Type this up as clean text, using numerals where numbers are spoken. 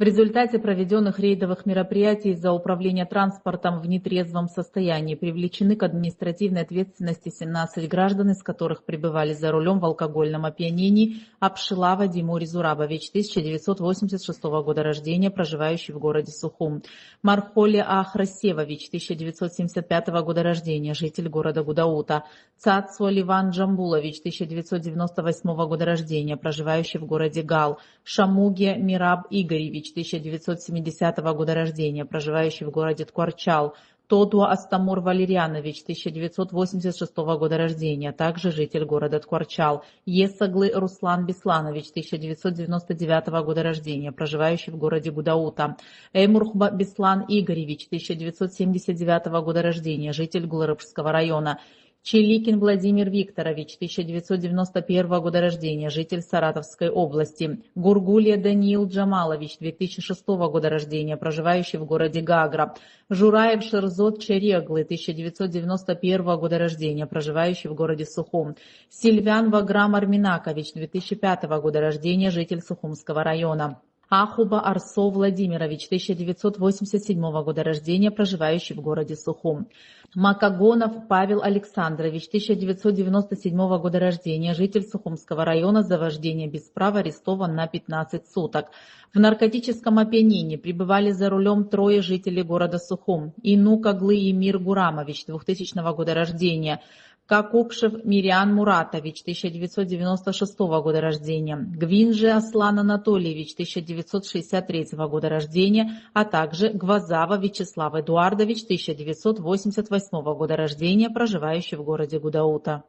В результате проведенных рейдовых мероприятий за управление транспортом в нетрезвом состоянии привлечены к административной ответственности 17 граждан, из которых пребывали за рулем в алкогольном опьянении: Абшилава Димур Зурабович, 1986 года рождения, проживающий в городе Сухум; Мархоли Ахрасевович, 1975 года рождения, житель города Гудаута; Цацу Ливан Джамбулович, 1998 года рождения, проживающий в городе Гал; Шамуге Мираб Игоревич, 1970 года рождения, проживающий в городе Ткварчал; Тоду Астамур Валерьянович, 1986 года рождения, также житель города Ткварчал; Есаглы Руслан Бесланович, 1999 года рождения, проживающий в городе Гудаута; Эмурхба Беслан Игоревич, 1979 года рождения, житель Гулрыбского района; Челикин Владимир Викторович, 1991 года рождения, житель Саратовской области; Гургулия Даниил Джамалович, 2006 года рождения, проживающий в городе Гагра; Жураев Шерзот Череглы, 1991 года рождения, проживающий в городе Сухум; Сильвян Ваграм Арминакович, 2005 года рождения, житель Сухумского района; Ахуба Арсо Владимирович, 1987 года рождения, проживающий в городе Сухум; Макагонов Павел Александрович, 1997 года рождения, житель Сухумского района, за вождение без права арестован на 15 суток. В наркотическом опьянении пребывали за рулем трое жителей города Сухум: Инук Аглы Емир Гурамович, 2000 года рождения; Какупшев Мириан Муратович, 1996 года рождения; Гвинжи Аслан Анатольевич, 1963 года рождения, а также Гвазава Вячеслав Эдуардович, 1988 года рождения, проживающий в городе Гудаута.